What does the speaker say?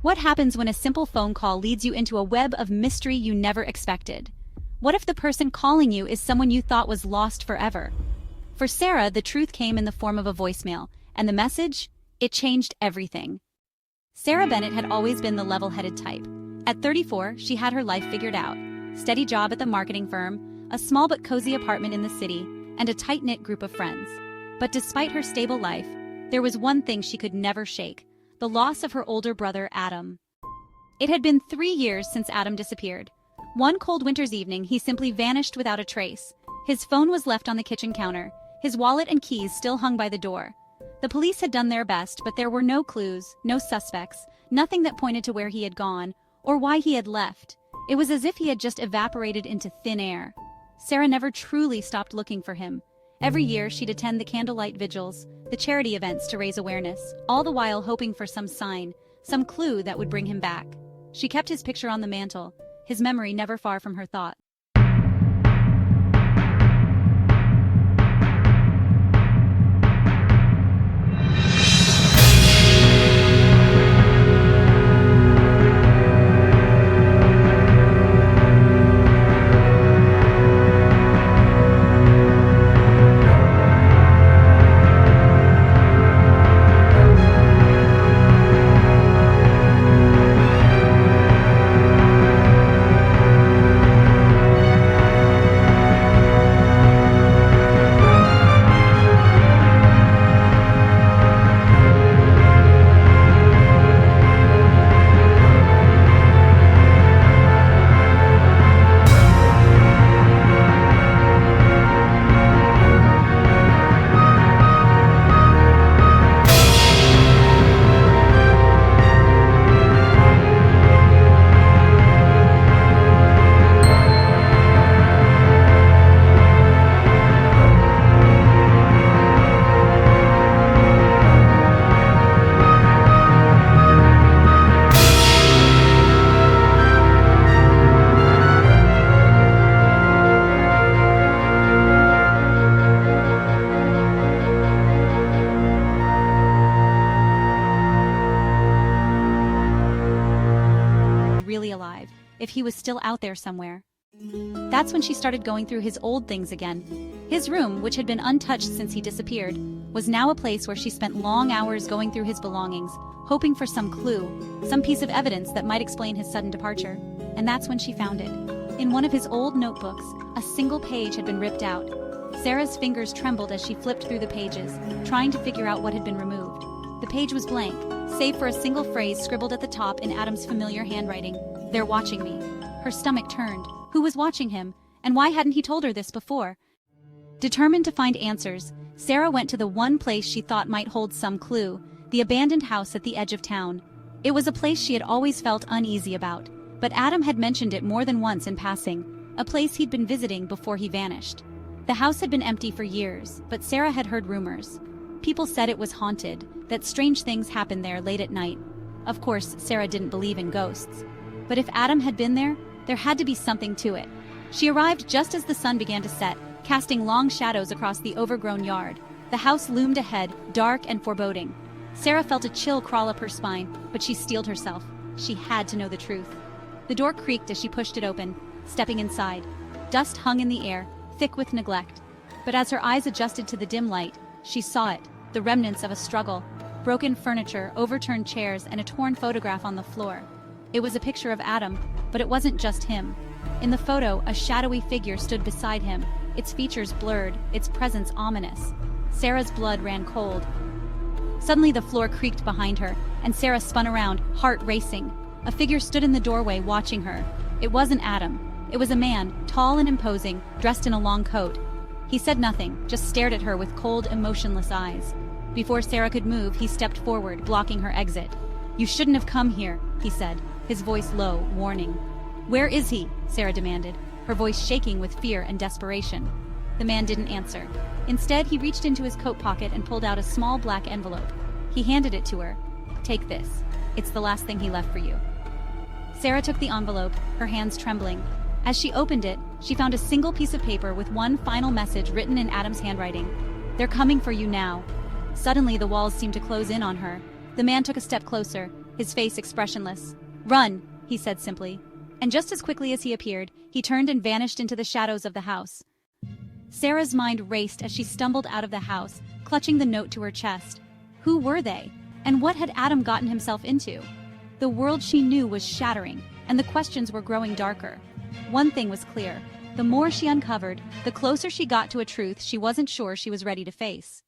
What happens when a simple phone call leads you into a web of mystery you never expected? What if the person calling you is someone you thought was lost forever? For Sarah, the truth came in the form of a voicemail, and the message? It changed everything. Sarah Bennett had always been the level-headed type. At 34, she had her life figured out. Steady job at the marketing firm, a small but cozy apartment in the city, and a tight-knit group of friends. But despite her stable life, there was one thing she could never shake: the loss of her older brother, Adam. It had been 3 years since Adam disappeared. One cold winter's evening, he simply vanished without a trace. His phone was left on the kitchen counter. His wallet and keys still hung by the door. The police had done their best, but there were no clues, no suspects, nothing that pointed to where he had gone, or why he had left. It was as if he had just evaporated into thin air. Sarah never truly stopped looking for him. Every year, she'd attend the candlelight vigils, the charity events to raise awareness, all the while hoping for some sign, some clue that would bring him back. She kept his picture on the mantle, his memory never far from her thought. Really alive, if he was still out there somewhere. That's when she started going through his old things again. His room, which had been untouched since he disappeared, was now a place where she spent long hours going through his belongings, hoping for some clue, some piece of evidence that might explain his sudden departure. And that's when she found it. In one of his old notebooks, a single page had been ripped out. Sarah's fingers trembled as she flipped through the pages, trying to figure out what had been removed. The page was blank, save for a single phrase scribbled at the top in Adam's familiar handwriting: "They're watching me." Her stomach turned. Who was watching him? And why hadn't he told her this before? Determined to find answers, Sarah went to the one place she thought might hold some clue: the abandoned house at the edge of town. It was a place she had always felt uneasy about, but Adam had mentioned it more than once in passing, a place he'd been visiting before he vanished. The house had been empty for years, but Sarah had heard rumors. People said it was haunted, that strange things happened there late at night. Of course, Sarah didn't believe in ghosts. But if Adam had been there had to be something to it. She arrived just as the sun began to set, casting long shadows across the overgrown yard. The house loomed ahead, dark and foreboding. Sarah felt a chill crawl up her spine, but she steeled herself. She had to know the truth. The door creaked as she pushed it open, stepping inside. Dust hung in the air, thick with neglect. But as her eyes adjusted to the dim light, she saw it, the remnants of a struggle: broken furniture, overturned chairs, and a torn photograph on the floor. It was a picture of Adam, but it wasn't just him. In the photo, a shadowy figure stood beside him, its features blurred, its presence ominous. Sarah's blood ran cold. Suddenly the floor creaked behind her, and Sarah spun around, heart racing. A figure stood in the doorway watching her. It wasn't Adam. It was a man, tall and imposing, dressed in a long coat. He said nothing, just stared at her with cold, emotionless eyes. Before Sarah could move, he stepped forward, blocking her exit. "You shouldn't have come here," he said, his voice low, warning. "Where is he?" Sarah demanded, her voice shaking with fear and desperation. The man didn't answer. Instead, he reached into his coat pocket and pulled out a small black envelope. He handed it to her. "Take this. It's the last thing he left for you." Sarah took the envelope, her hands trembling. As she opened it, she found a single piece of paper with one final message written in Adam's handwriting: "They're coming for you now." Suddenly, the walls seemed to close in on her. The man took a step closer, his face expressionless. "Run," he said simply. And just as quickly as he appeared, he turned and vanished into the shadows of the house. Sarah's mind raced as she stumbled out of the house, clutching the note to her chest. Who were they? And what had Adam gotten himself into? The world she knew was shattering, and the questions were growing darker. One thing was clear. The more she uncovered, the closer she got to a truth she wasn't sure she was ready to face.